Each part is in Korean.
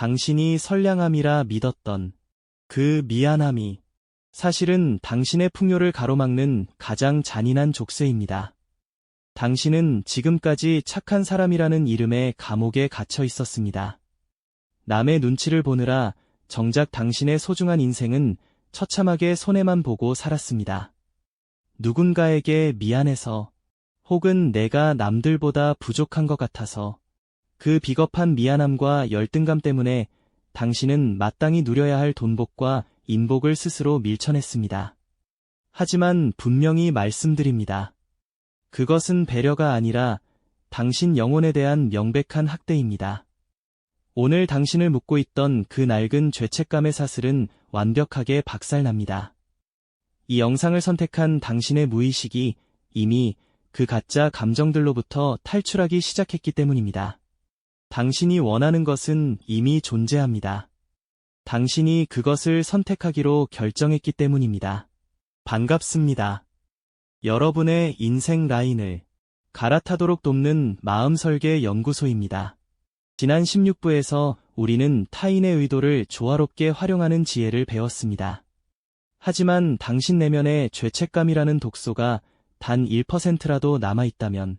당신이 선량함이라 믿었던 그 미안함이 사실은 당신의 풍요를 가로막는 가장 잔인한 족쇄입니다. 당신은 지금까지 착한 사람이라는 이름의 감옥에 갇혀 있었습니다. 남의 눈치를 보느라 정작 당신의 소중한 인생은 처참하게 손해만 보고 살았습니다. 누군가에게 미안해서 혹은 내가 남들보다 부족한 것 같아서 그 비겁한 미안함과 열등감 때문에 당신은 마땅히 누려야 할 돈복과 인복을 스스로 밀쳐냈습니다. 하지만 분명히 말씀드립니다. 그것은 배려가 아니라 당신 영혼에 대한 명백한 학대입니다. 오늘 당신을 묶고 있던 그 낡은 죄책감의 사슬은 완벽하게 박살납니다. 이 영상을 선택한 당신의 무의식이 이미 그 가짜 감정들로부터 탈출하기 시작했기 때문입니다. 당신이 원하는 것은 이미 존재합니다. 당신이 그것을 선택하기로 결정했기 때문입니다. 반갑습니다. 여러분의 인생 라인을 갈아타도록 돕는 마음설계 연구소입니다. 지난 16부에서 우리는 타인의 의도를 조화롭게 활용하는 지혜를 배웠습니다. 하지만 당신 내면에 죄책감이라는 독소가 단 1%라도 남아있다면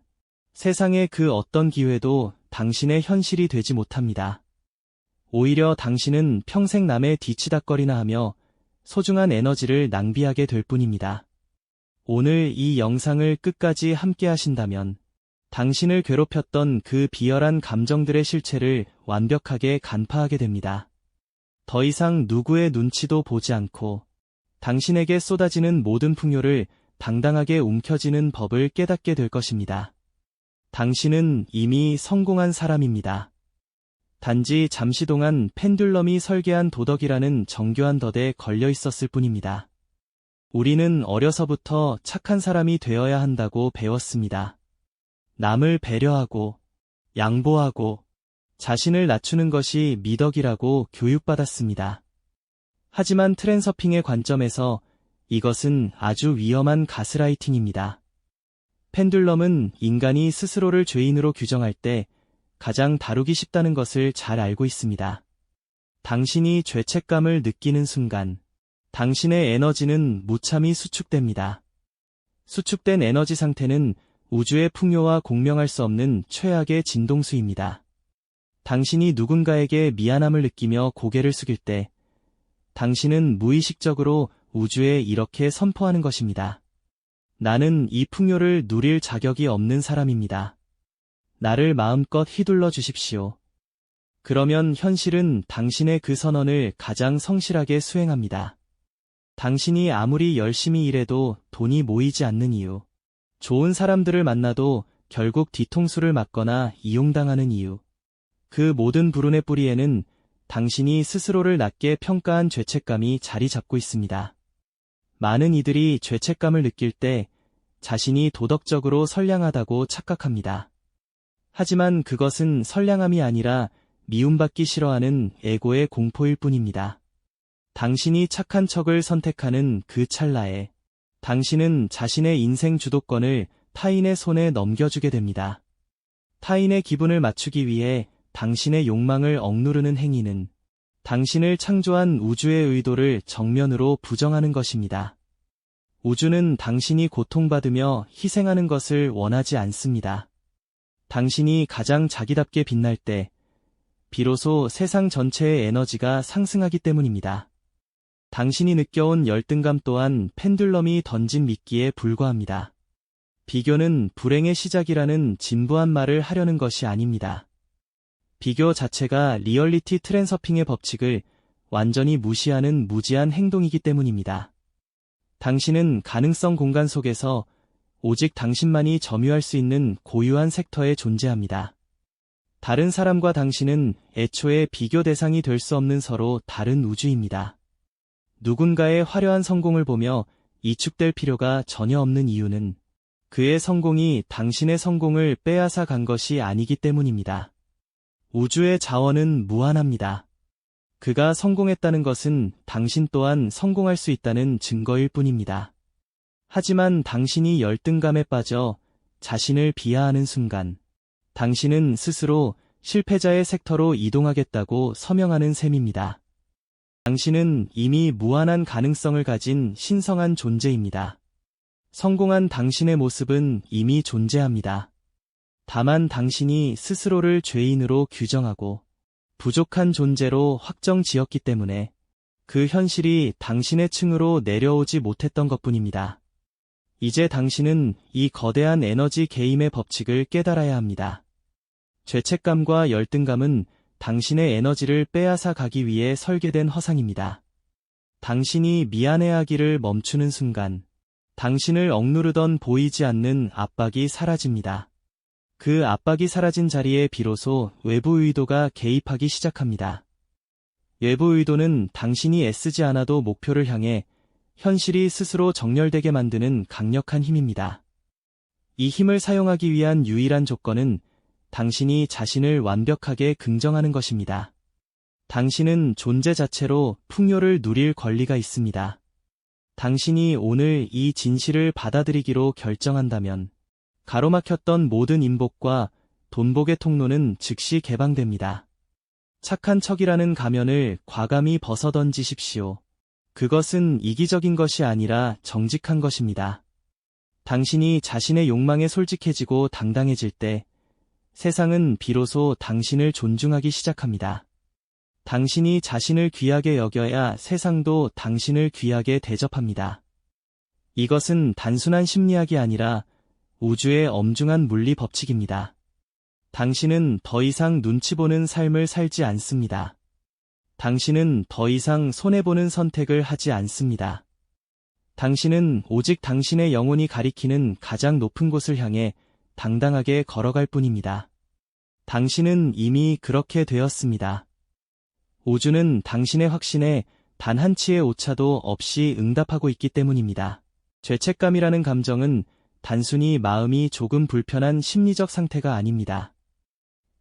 세상의 그 어떤 기회도 당신의 현실이 되지 못합니다. 오히려 당신은 평생 남의 뒤치다꺼리나 하며 소중한 에너지를 낭비하게 될 뿐입니다. 오늘 이 영상을 끝까지 함께 하신다면 당신을 괴롭혔던 그 비열한 감정들의 실체를 완벽하게 간파하게 됩니다. 더 이상 누구의 눈치도 보지 않고 당신에게 쏟아지는 모든 풍요를 당당하게 움켜쥐는 법을 깨닫게 될 것입니다. 당신은 이미 성공한 사람입니다. 단지 잠시 동안 펜듈럼이 설계한 도덕이라는 정교한 덫에 걸려 있었을 뿐입니다. 우리는 어려서부터 착한 사람이 되어야 한다고 배웠습니다. 남을 배려하고 양보하고 자신을 낮추는 것이 미덕이라고 교육받았습니다. 하지만 트랜서핑의 관점에서 이것은 아주 위험한 가스라이팅입니다. 펜듈럼은 인간이 스스로를 죄인으로 규정할 때 가장 다루기 쉽다는 것을 잘 알고 있습니다. 당신이 죄책감을 느끼는 순간 당신의 에너지는 무참히 수축됩니다. 수축된 에너지 상태는 우주의 풍요와 공명할 수 없는 최악의 진동수입니다. 당신이 누군가에게 미안함을 느끼며 고개를 숙일 때 당신은 무의식적으로 우주에 이렇게 선포하는 것입니다. 나는 이 풍요를 누릴 자격이 없는 사람입니다. 나를 마음껏 휘둘러 주십시오. 그러면 현실은 당신의 그 선언을 가장 성실하게 수행합니다. 당신이 아무리 열심히 일해도 돈이 모이지 않는 이유, 좋은 사람들을 만나도 결국 뒤통수를 맞거나 이용당하는 이유, 그 모든 불운의 뿌리에는 당신이 스스로를 낮게 평가한 죄책감이 자리 잡고 있습니다. 많은 이들이 죄책감을 느낄 때 자신이 도덕적으로 선량하다고 착각합니다. 하지만 그것은 선량함이 아니라 미움받기 싫어하는 에고의 공포일 뿐입니다. 당신이 착한 척을 선택하는 그 찰나에 당신은 자신의 인생 주도권을 타인의 손에 넘겨주게 됩니다. 타인의 기분을 맞추기 위해 당신의 욕망을 억누르는 행위는 당신을 창조한 우주의 의도를 정면으로 부정하는 것입니다. 우주는 당신이 고통받으며 희생하는 것을 원하지 않습니다. 당신이 가장 자기답게 빛날 때 비로소 세상 전체의 에너지가 상승하기 때문입니다. 당신이 느껴온 열등감 또한 펜듈럼이 던진 미끼에 불과합니다. 비교는 불행의 시작이라는 진부한 말을 하려는 것이 아닙니다. 비교 자체가 리얼리티 트랜서핑의 법칙을 완전히 무시하는 무지한 행동이기 때문입니다. 당신은 가능성 공간 속에서 오직 당신만이 점유할 수 있는 고유한 섹터에 존재합니다. 다른 사람과 당신은 애초에 비교 대상이 될 수 없는 서로 다른 우주입니다. 누군가의 화려한 성공을 보며 이축될 필요가 전혀 없는 이유는 그의 성공이 당신의 성공을 빼앗아 간 것이 아니기 때문입니다. 우주의 자원은 무한합니다. 그가 성공했다는 것은 당신 또한 성공할 수 있다는 증거일 뿐입니다. 하지만 당신이 열등감에 빠져 자신을 비하하는 순간 당신은 스스로 실패자의 섹터로 이동하겠다고 서명하는 셈입니다. 당신은 이미 무한한 가능성을 가진 신성한 존재입니다. 성공한 당신의 모습은 이미 존재합니다. 다만 당신이 스스로를 죄인으로 규정하고 부족한 존재로 확정 지었기 때문에 그 현실이 당신의 층으로 내려오지 못했던 것뿐입니다. 이제 당신은 이 거대한 에너지 게임의 법칙을 깨달아야 합니다. 죄책감과 열등감은 당신의 에너지를 빼앗아 가기 위해 설계된 허상입니다. 당신이 미안해하기를 멈추는 순간, 당신을 억누르던 보이지 않는 압박이 사라집니다. 그 압박이 사라진 자리에 비로소 외부 의도가 개입하기 시작합니다. 외부 의도는 당신이 애쓰지 않아도 목표를 향해 현실이 스스로 정렬되게 만드는 강력한 힘입니다. 이 힘을 사용하기 위한 유일한 조건은 당신이 자신을 완벽하게 긍정하는 것입니다. 당신은 존재 자체로 풍요를 누릴 권리가 있습니다. 당신이 오늘 이 진실을 받아들이기로 결정한다면 가로막혔던 모든 인복과 돈복의 통로는 즉시 개방됩니다. 착한 척이라는 가면을 과감히 벗어던지십시오. 그것은 이기적인 것이 아니라 정직한 것입니다. 당신이 자신의 욕망에 솔직해지고 당당해질 때 세상은 비로소 당신을 존중하기 시작합니다. 당신이 자신을 귀하게 여겨야 세상도 당신을 귀하게 대접합니다. 이것은 단순한 심리학이 아니라 우주의 엄중한 물리 법칙입니다. 당신은 더 이상 눈치 보는 삶을 살지 않습니다. 당신은 더 이상 손해보는 선택을 하지 않습니다. 당신은 오직 당신의 영혼이 가리키는 가장 높은 곳을 향해 당당하게 걸어갈 뿐입니다. 당신은 이미 그렇게 되었습니다. 우주는 당신의 확신에 단 한치의 오차도 없이 응답하고 있기 때문입니다. 죄책감이라는 감정은 단순히 마음이 조금 불편한 심리적 상태가 아닙니다.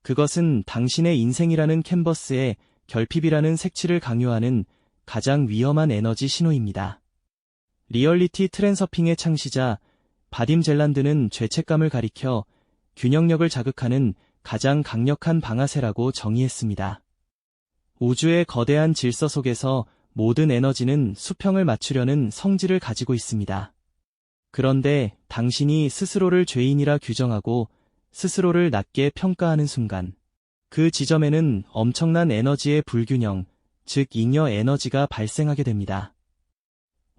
그것은 당신의 인생이라는 캔버스에 결핍이라는 색칠을 강요하는 가장 위험한 에너지 신호입니다. 리얼리티 트랜서핑의 창시자 바딤 젤란드는 죄책감을 가리켜 균형력을 자극하는 가장 강력한 방아쇠라고 정의했습니다. 우주의 거대한 질서 속에서 모든 에너지는 수평을 맞추려는 성질을 가지고 있습니다. 그런데 당신이 스스로를 죄인이라 규정하고 스스로를 낮게 평가하는 순간, 그 지점에는 엄청난 에너지의 불균형, 즉 잉여 에너지가 발생하게 됩니다.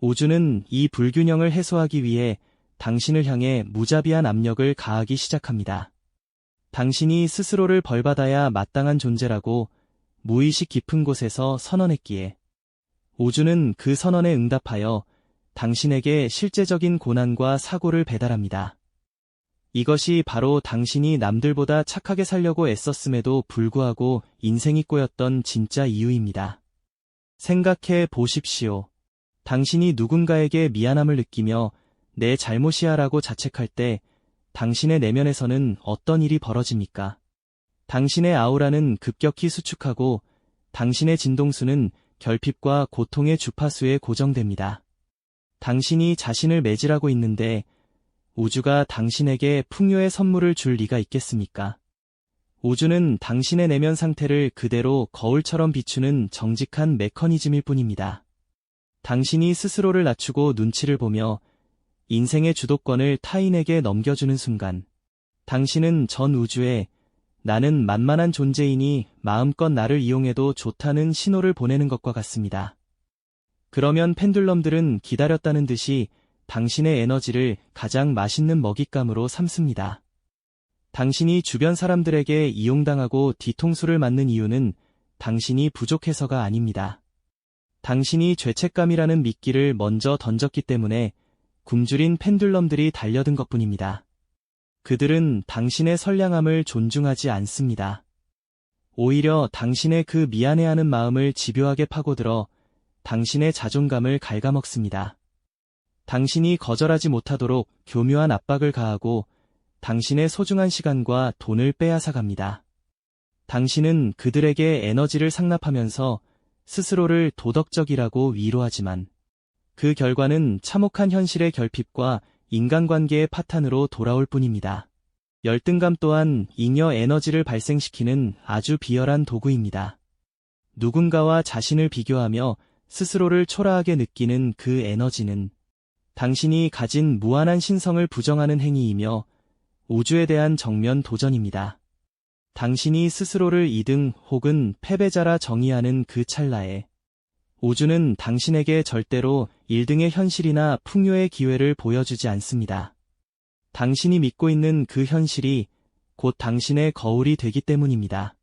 우주는 이 불균형을 해소하기 위해 당신을 향해 무자비한 압력을 가하기 시작합니다. 당신이 스스로를 벌받아야 마땅한 존재라고 무의식 깊은 곳에서 선언했기에 우주는 그 선언에 응답하여 당신에게 실제적인 고난과 사고를 배달합니다. 이것이 바로 당신이 남들보다 착하게 살려고 애썼음에도 불구하고 인생이 꼬였던 진짜 이유입니다. 생각해 보십시오. 당신이 누군가에게 미안함을 느끼며 내 잘못이야 라고 자책할 때 당신의 내면에서는 어떤 일이 벌어집니까? 당신의 아우라는 급격히 수축하고 당신의 진동수는 결핍과 고통의 주파수에 고정됩니다. 당신이 자신을 매질하고 있는데 우주가 당신에게 풍요의 선물을 줄 리가 있겠습니까? 우주는 당신의 내면 상태를 그대로 거울처럼 비추는 정직한 메커니즘일 뿐입니다. 당신이 스스로를 낮추고 눈치를 보며 인생의 주도권을 타인에게 넘겨주는 순간, 당신은 전 우주에 나는 만만한 존재이니 마음껏 나를 이용해도 좋다는 신호를 보내는 것과 같습니다. 그러면 펜듈럼들은 기다렸다는 듯이 당신의 에너지를 가장 맛있는 먹잇감으로 삼습니다. 당신이 주변 사람들에게 이용당하고 뒤통수를 맞는 이유는 당신이 부족해서가 아닙니다. 당신이 죄책감이라는 미끼를 먼저 던졌기 때문에 굶주린 펜듈럼들이 달려든 것뿐입니다. 그들은 당신의 선량함을 존중하지 않습니다. 오히려 당신의 그 미안해하는 마음을 집요하게 파고들어 당신의 자존감을 갉아먹습니다. 당신이 거절하지 못하도록 교묘한 압박을 가하고 당신의 소중한 시간과 돈을 빼앗아갑니다. 당신은 그들에게 에너지를 상납하면서 스스로를 도덕적이라고 위로하지만 그 결과는 참혹한 현실의 결핍과 인간관계의 파탄으로 돌아올 뿐입니다. 열등감 또한 잉여 에너지를 발생시키는 아주 비열한 도구입니다. 누군가와 자신을 비교하며 스스로를 초라하게 느끼는 그 에너지는 당신이 가진 무한한 신성을 부정하는 행위이며 우주에 대한 정면 도전입니다. 당신이 스스로를 2등 혹은 패배자라 정의하는 그 찰나에 우주는 당신에게 절대로 1등의 현실이나 풍요의 기회를 보여주지 않습니다. 당신이 믿고 있는 그 현실이 곧 당신의 거울이 되기 때문입니다.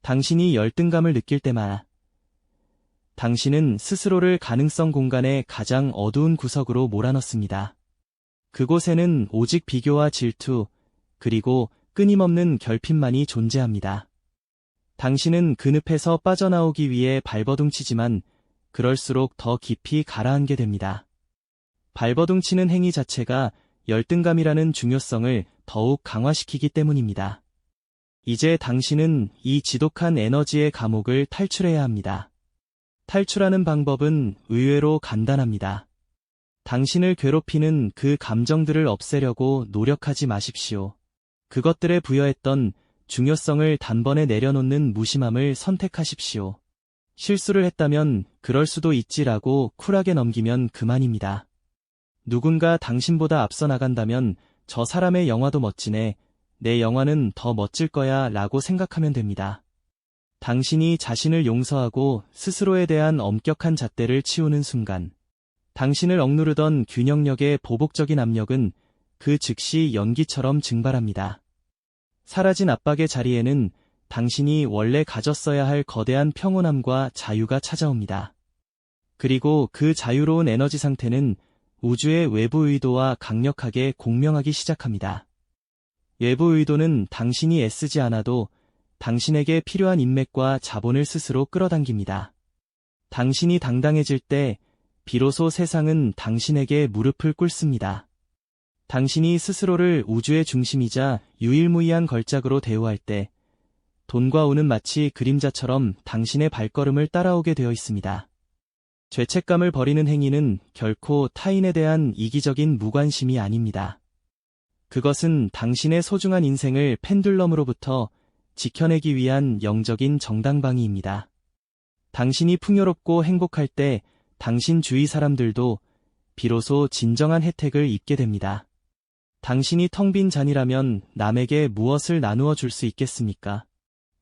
당신이 열등감을 느낄 때마다 당신은 스스로를 가능성 공간의 가장 어두운 구석으로 몰아넣습니다. 그곳에는 오직 비교와 질투, 그리고 끊임없는 결핍만이 존재합니다. 당신은 그 늪에서 빠져나오기 위해 발버둥치지만 그럴수록 더 깊이 가라앉게 됩니다. 발버둥치는 행위 자체가 열등감이라는 중요성을 더욱 강화시키기 때문입니다. 이제 당신은 이 지독한 에너지의 감옥을 탈출해야 합니다. 탈출하는 방법은 의외로 간단합니다. 당신을 괴롭히는 그 감정들을 없애려고 노력하지 마십시오. 그것들에 부여했던 중요성을 단번에 내려놓는 무심함을 선택하십시오. 실수를 했다면 그럴 수도 있지라고 쿨하게 넘기면 그만입니다. 누군가 당신보다 앞서 나간다면 저 사람의 영화도 멋지네, 내 영화는 더 멋질 거야 라고 생각하면 됩니다. 당신이 자신을 용서하고 스스로에 대한 엄격한 잣대를 치우는 순간 당신을 억누르던 균형력의 보복적인 압력은 그 즉시 연기처럼 증발합니다. 사라진 압박의 자리에는 당신이 원래 가졌어야 할 거대한 평온함과 자유가 찾아옵니다. 그리고 그 자유로운 에너지 상태는 우주의 외부 의도와 강력하게 공명하기 시작합니다. 외부 의도는 당신이 애쓰지 않아도 당신에게 필요한 인맥과 자본을 스스로 끌어당깁니다. 당신이 당당해질 때 비로소 세상은 당신에게 무릎을 꿇습니다. 당신이 스스로를 우주의 중심이자 유일무이한 걸작으로 대우할 때 돈과 운은 마치 그림자처럼 당신의 발걸음을 따라오게 되어 있습니다. 죄책감을 버리는 행위는 결코 타인에 대한 이기적인 무관심이 아닙니다. 그것은 당신의 소중한 인생을 펜듈럼으로부터 지켜내기 위한 영적인 정당방위입니다. 당신이 풍요롭고 행복할 때 당신 주위 사람들도 비로소 진정한 혜택을 입게 됩니다. 당신이 텅 빈 잔이라면 남에게 무엇을 나누어 줄 수 있겠습니까?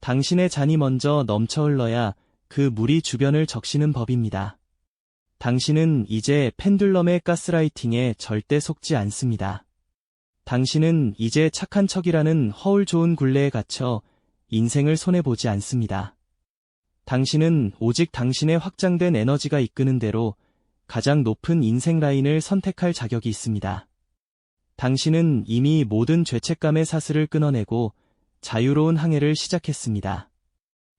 당신의 잔이 먼저 넘쳐 흘러야 그 물이 주변을 적시는 법입니다. 당신은 이제 펜듈럼의 가스라이팅에 절대 속지 않습니다. 당신은 이제 착한 척이라는 허울 좋은 굴레에 갇혀 인생을 손해보지 않습니다. 당신은 오직 당신의 확장된 에너지가 이끄는 대로 가장 높은 인생 라인을 선택할 자격이 있습니다. 당신은 이미 모든 죄책감의 사슬을 끊어내고 자유로운 항해를 시작했습니다.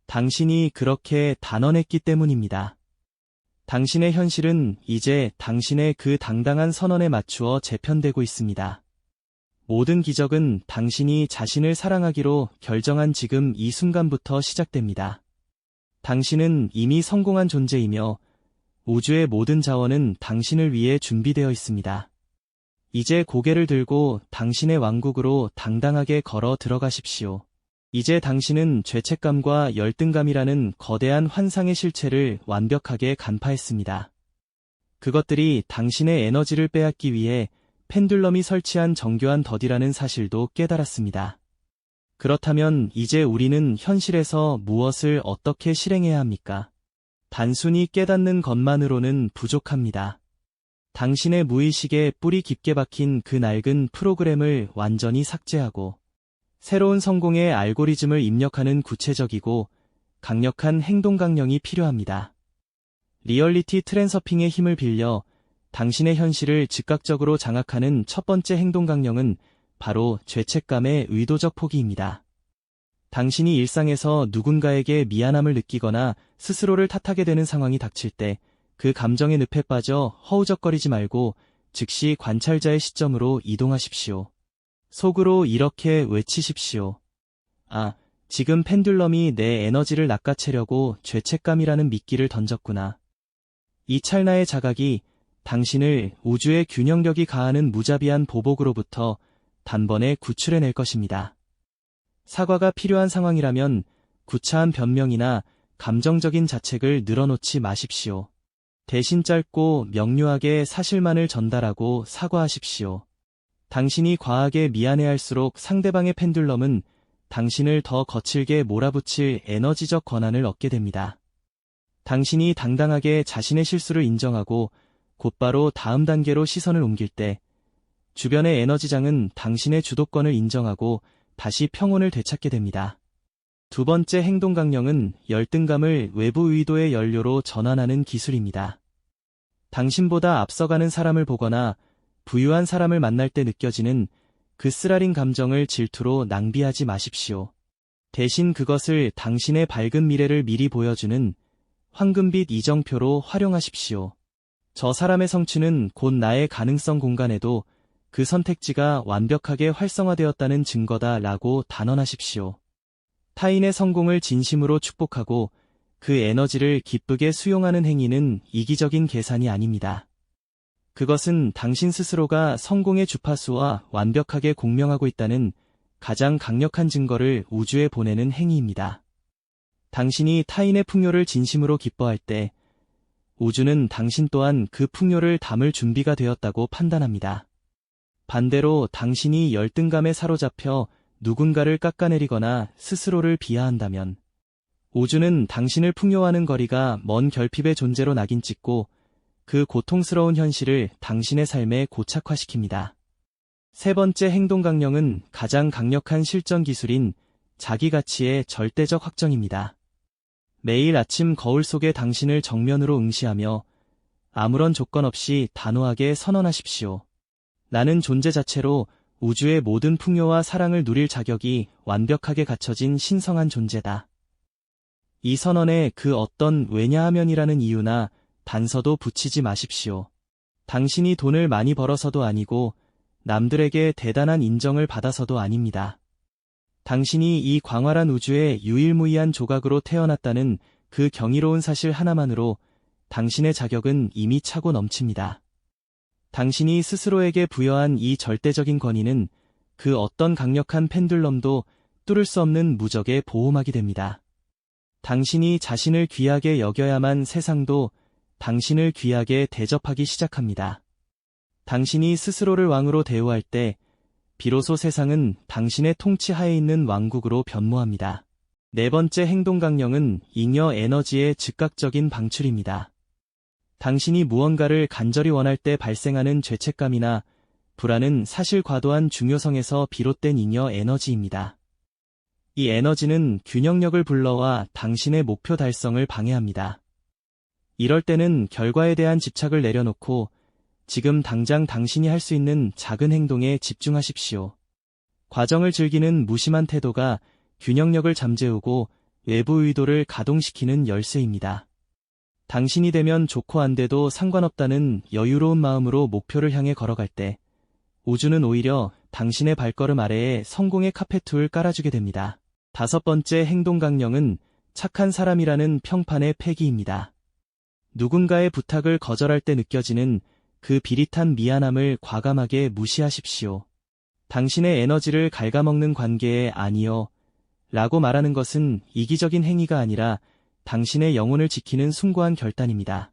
당신이 그렇게 단언했기 때문입니다. 당신의 현실은 이제 당신의 그 당당한 선언에 맞추어 재편되고 있습니다. 모든 기적은 당신이 자신을 사랑하기로 결정한 지금 이 순간부터 시작됩니다. 당신은 이미 성공한 존재이며 우주의 모든 자원은 당신을 위해 준비되어 있습니다. 이제 고개를 들고 당신의 왕국으로 당당하게 걸어 들어가십시오. 이제 당신은 죄책감과 열등감이라는 거대한 환상의 실체를 완벽하게 간파했습니다. 그것들이 당신의 에너지를 빼앗기 위해 펜듈럼이 설치한 정교한 덫이라는 사실도 깨달았습니다. 그렇다면 이제 우리는 현실에서 무엇을 어떻게 실행해야 합니까? 단순히 깨닫는 것만으로는 부족합니다. 당신의 무의식에 뿌리 깊게 박힌 그 낡은 프로그램을 완전히 삭제하고 새로운 성공의 알고리즘을 입력하는 구체적이고 강력한 행동 강령이 필요합니다. 리얼리티 트랜서핑의 힘을 빌려 당신의 현실을 즉각적으로 장악하는 첫 번째 행동 강령은 바로 죄책감의 의도적 포기입니다. 당신이 일상에서 누군가에게 미안함을 느끼거나 스스로를 탓하게 되는 상황이 닥칠 때 그 감정의 늪에 빠져 허우적거리지 말고 즉시 관찰자의 시점으로 이동하십시오. 속으로 이렇게 외치십시오. 아, 지금 펜듈럼이 내 에너지를 낚아채려고 죄책감이라는 미끼를 던졌구나. 이 찰나의 자각이 당신을 우주의 균형력이 가하는 무자비한 보복으로부터 단번에 구출해낼 것입니다. 사과가 필요한 상황이라면 구차한 변명이나 감정적인 자책을 늘어놓지 마십시오. 대신 짧고 명료하게 사실만을 전달하고 사과하십시오. 당신이 과하게 미안해할수록 상대방의 펜듈럼은 당신을 더 거칠게 몰아붙일 에너지적 권한을 얻게 됩니다. 당신이 당당하게 자신의 실수를 인정하고 곧바로 다음 단계로 시선을 옮길 때 주변의 에너지장은 당신의 주도권을 인정하고 다시 평온을 되찾게 됩니다. 두 번째 행동 강령은 열등감을 외부 의도의 연료로 전환하는 기술입니다. 당신보다 앞서가는 사람을 보거나 부유한 사람을 만날 때 느껴지는 그 쓰라린 감정을 질투로 낭비하지 마십시오. 대신 그것을 당신의 밝은 미래를 미리 보여주는 황금빛 이정표로 활용하십시오. 저 사람의 성취는 곧 나의 가능성 공간에도 그 선택지가 완벽하게 활성화되었다는 증거다라고 단언하십시오. 타인의 성공을 진심으로 축복하고 그 에너지를 기쁘게 수용하는 행위는 이기적인 계산이 아닙니다. 그것은 당신 스스로가 성공의 주파수와 완벽하게 공명하고 있다는 가장 강력한 증거를 우주에 보내는 행위입니다. 당신이 타인의 풍요를 진심으로 기뻐할 때 우주는 당신 또한 그 풍요를 담을 준비가 되었다고 판단합니다. 반대로 당신이 열등감에 사로잡혀 누군가를 깎아내리거나 스스로를 비하한다면 우주는 당신을 풍요하는 거리가 먼 결핍의 존재로 낙인 찍고 그 고통스러운 현실을 당신의 삶에 고착화시킵니다. 세 번째 행동 강령은 가장 강력한 실전 기술인 자기 가치의 절대적 확정입니다. 매일 아침 거울 속에 당신을 정면으로 응시하며 아무런 조건 없이 단호하게 선언하십시오. 나는 존재 자체로 우주의 모든 풍요와 사랑을 누릴 자격이 완벽하게 갖춰진 신성한 존재다. 이 선언에 그 어떤 왜냐하면이라는 이유나 단서도 붙이지 마십시오. 당신이 돈을 많이 벌어서도 아니고 남들에게 대단한 인정을 받아서도 아닙니다. 당신이 이 광활한 우주의 유일무이한 조각으로 태어났다는 그 경이로운 사실 하나만으로 당신의 자격은 이미 차고 넘칩니다. 당신이 스스로에게 부여한 이 절대적인 권위는 그 어떤 강력한 펜듈럼도 뚫을 수 없는 무적의 보호막이 됩니다. 당신이 자신을 귀하게 여겨야만 세상도 당신을 귀하게 대접하기 시작합니다. 당신이 스스로를 왕으로 대우할 때 비로소 세상은 당신의 통치 하에 있는 왕국으로 변모합니다. 네 번째 행동 강령은 잉여 에너지의 즉각적인 방출입니다. 당신이 무언가를 간절히 원할 때 발생하는 죄책감이나 불안은 사실 과도한 중요성에서 비롯된 잉여 에너지입니다. 이 에너지는 균형력을 불러와 당신의 목표 달성을 방해합니다. 이럴 때는 결과에 대한 집착을 내려놓고 지금 당장 당신이 할 수 있는 작은 행동에 집중하십시오. 과정을 즐기는 무심한 태도가 균형력을 잠재우고 외부 의도를 가동시키는 열쇠입니다. 당신이 되면 좋고 안 돼도 상관없다는 여유로운 마음으로 목표를 향해 걸어갈 때 우주는 오히려 당신의 발걸음 아래에 성공의 카페트를 깔아주게 됩니다. 다섯 번째 행동 강령은 착한 사람이라는 평판의 폐기입니다. 누군가의 부탁을 거절할 때 느껴지는 그 비릿한 미안함을 과감하게 무시하십시오. 당신의 에너지를 갉아먹는 관계에 아니요 라고 말하는 것은 이기적인 행위가 아니라 당신의 영혼을 지키는 숭고한 결단입니다.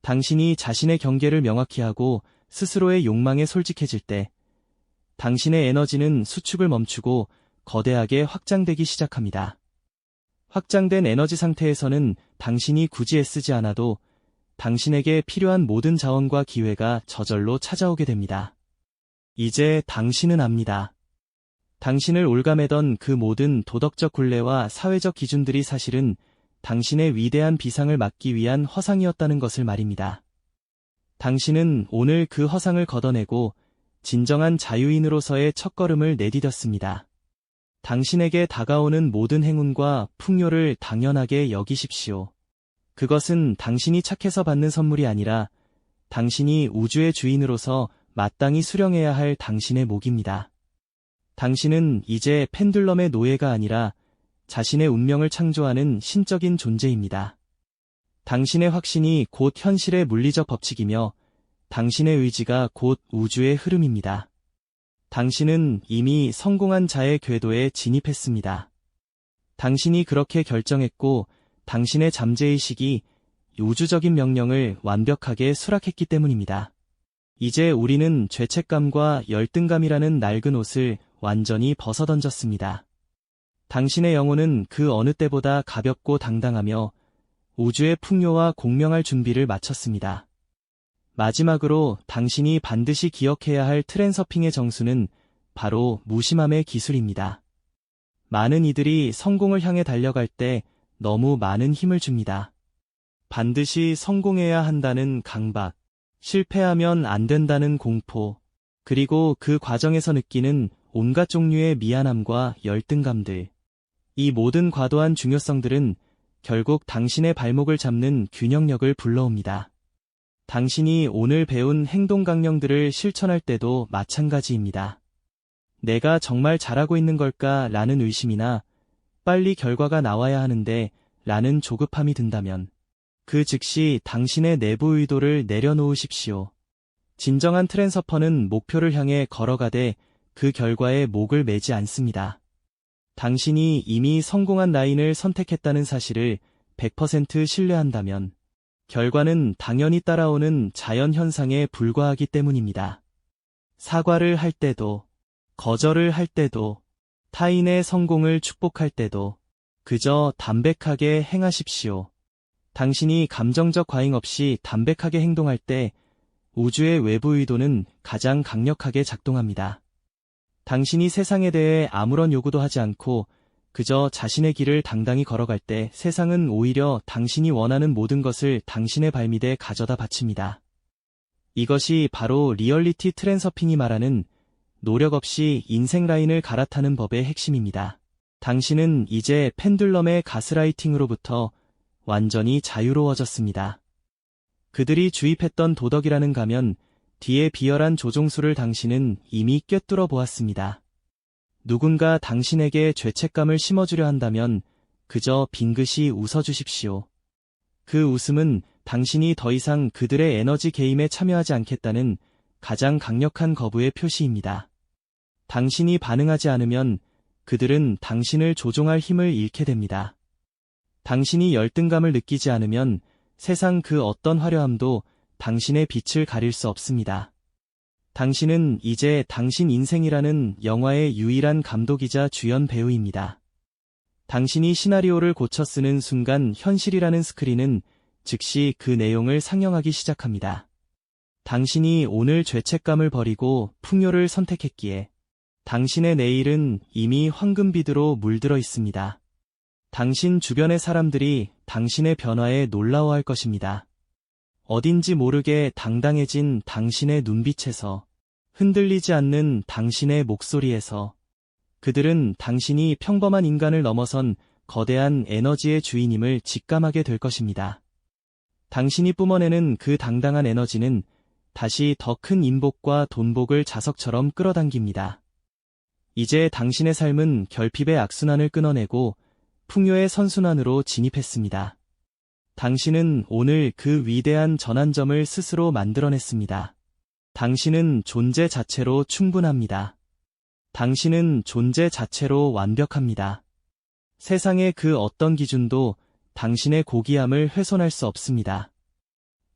당신이 자신의 경계를 명확히 하고 스스로의 욕망에 솔직해질 때 당신의 에너지는 수축을 멈추고 거대하게 확장되기 시작합니다. 확장된 에너지 상태에서는 당신이 굳이 애쓰지 않아도 당신에게 필요한 모든 자원과 기회가 저절로 찾아오게 됩니다. 이제 당신은 압니다. 당신을 올가매던 그 모든 도덕적 굴레와 사회적 기준들이 사실은 당신의 위대한 비상을 막기 위한 허상이었다는 것을 말입니다. 당신은 오늘 그 허상을 걷어내고 진정한 자유인으로서의 첫걸음을 내디뎠습니다. 당신에게 다가오는 모든 행운과 풍요를 당연하게 여기십시오. 그것은 당신이 착해서 받는 선물이 아니라 당신이 우주의 주인으로서 마땅히 수령해야 할 당신의 몫입니다. 당신은 이제 펜듈럼의 노예가 아니라 자신의 운명을 창조하는 신적인 존재입니다. 당신의 확신이 곧 현실의 물리적 법칙이며 당신의 의지가 곧 우주의 흐름입니다. 당신은 이미 성공한 자의 궤도에 진입했습니다. 당신이 그렇게 결정했고 당신의 잠재의식이 우주적인 명령을 완벽하게 수락했기 때문입니다. 이제 우리는 죄책감과 열등감이라는 낡은 옷을 완전히 벗어던졌습니다. 당신의 영혼은 그 어느 때보다 가볍고 당당하며 우주의 풍요와 공명할 준비를 마쳤습니다. 마지막으로 당신이 반드시 기억해야 할 트랜서핑의 정수는 바로 무심함의 기술입니다. 많은 이들이 성공을 향해 달려갈 때 너무 많은 힘을 줍니다. 반드시 성공해야 한다는 강박, 실패하면 안 된다는 공포, 그리고 그 과정에서 느끼는 온갖 종류의 미안함과 열등감들. 이 모든 과도한 중요성들은 결국 당신의 발목을 잡는 균형력을 불러옵니다. 당신이 오늘 배운 행동 강령들을 실천할 때도 마찬가지입니다. 내가 정말 잘하고 있는 걸까? 라는 의심이나 빨리 결과가 나와야 하는데 라는 조급함이 든다면 그 즉시 당신의 내부 의도를 내려놓으십시오. 진정한 트랜서퍼는 목표를 향해 걸어가되 그 결과에 목을 매지 않습니다. 당신이 이미 성공한 라인을 선택했다는 사실을 100% 신뢰한다면 결과는 당연히 따라오는 자연현상에 불과하기 때문입니다. 사과를 할 때도, 거절을 할 때도, 타인의 성공을 축복할 때도 그저 담백하게 행하십시오. 당신이 감정적 과잉 없이 담백하게 행동할 때 우주의 외부 의도는 가장 강력하게 작동합니다. 당신이 세상에 대해 아무런 요구도 하지 않고 그저 자신의 길을 당당히 걸어갈 때 세상은 오히려 당신이 원하는 모든 것을 당신의 발밑에 가져다 바칩니다. 이것이 바로 리얼리티 트랜서핑이 말하는 노력 없이 인생 라인을 갈아타는 법의 핵심입니다. 당신은 이제 펜듈럼의 가스라이팅으로부터 완전히 자유로워졌습니다. 그들이 주입했던 도덕이라는 가면 뒤에 비열한 조종수를 당신은 이미 꿰뚫어 보았습니다. 누군가 당신에게 죄책감을 심어주려 한다면 그저 빙긋이 웃어주십시오. 그 웃음은 당신이 더 이상 그들의 에너지 게임에 참여하지 않겠다는 가장 강력한 거부의 표시입니다. 당신이 반응하지 않으면 그들은 당신을 조종할 힘을 잃게 됩니다. 당신이 열등감을 느끼지 않으면 세상 그 어떤 화려함도 당신의 빛을 가릴 수 없습니다. 당신은 이제 당신 인생이라는 영화의 유일한 감독이자 주연 배우입니다. 당신이 시나리오를 고쳐 쓰는 순간 현실이라는 스크린은 즉시 그 내용을 상영하기 시작합니다. 당신이 오늘 죄책감을 버리고 풍요를 선택했기에 당신의 내일은 이미 황금비드로 물들어 있습니다. 당신 주변의 사람들이 당신의 변화에 놀라워할 것입니다. 어딘지 모르게 당당해진 당신의 눈빛에서, 흔들리지 않는 당신의 목소리에서, 그들은 당신이 평범한 인간을 넘어선 거대한 에너지의 주인임을 직감하게 될 것입니다. 당신이 뿜어내는 그 당당한 에너지는 다시 더 큰 인복과 돈복을 자석처럼 끌어당깁니다. 이제 당신의 삶은 결핍의 악순환을 끊어내고 풍요의 선순환으로 진입했습니다. 당신은 오늘 그 위대한 전환점을 스스로 만들어냈습니다. 당신은 존재 자체로 충분합니다. 당신은 존재 자체로 완벽합니다. 세상의 그 어떤 기준도 당신의 고귀함을 훼손할 수 없습니다.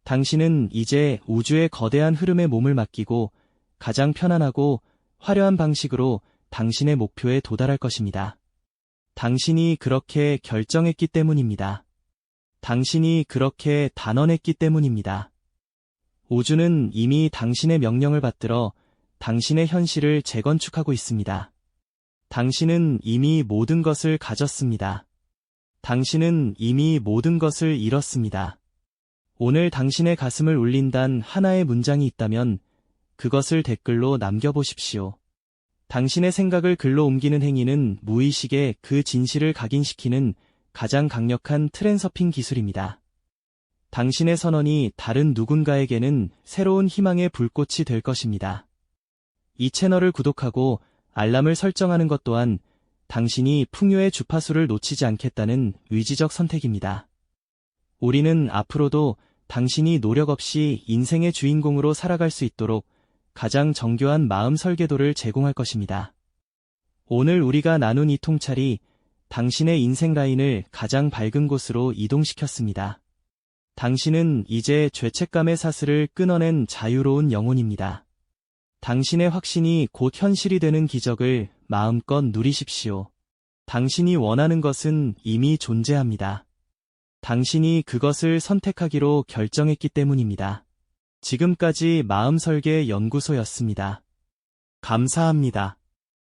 당신은 이제 우주의 거대한 흐름에 몸을 맡기고 가장 편안하고 화려한 방식으로 당신의 목표에 도달할 것입니다. 당신이 그렇게 결정했기 때문입니다. 당신이 그렇게 단언했기 때문입니다. 우주는 이미 당신의 명령을 받들어 당신의 현실을 재건축하고 있습니다. 당신은 이미 모든 것을 가졌습니다. 당신은 이미 모든 것을 잃었습니다. 오늘 당신의 가슴을 울린 단 하나의 문장이 있다면 그것을 댓글로 남겨보십시오. 당신의 생각을 글로 옮기는 행위는 무의식에 그 진실을 각인시키는 가장 강력한 트랜서핑 기술입니다. 당신의 선언이 다른 누군가에게는 새로운 희망의 불꽃이 될 것입니다. 이 채널을 구독하고 알람을 설정하는 것 또한 당신이 풍요의 주파수를 놓치지 않겠다는 의지적 선택입니다. 우리는 앞으로도 당신이 노력 없이 인생의 주인공으로 살아갈 수 있도록 가장 정교한 마음 설계도를 제공할 것입니다. 오늘 우리가 나눈 이 통찰이 당신의 인생 라인을 가장 밝은 곳으로 이동시켰습니다. 당신은 이제 죄책감의 사슬을 끊어낸 자유로운 영혼입니다. 당신의 확신이 곧 현실이 되는 기적을 마음껏 누리십시오. 당신이 원하는 것은 이미 존재합니다. 당신이 그것을 선택하기로 결정했기 때문입니다. 지금까지 마음설계 연구소였습니다. 감사합니다.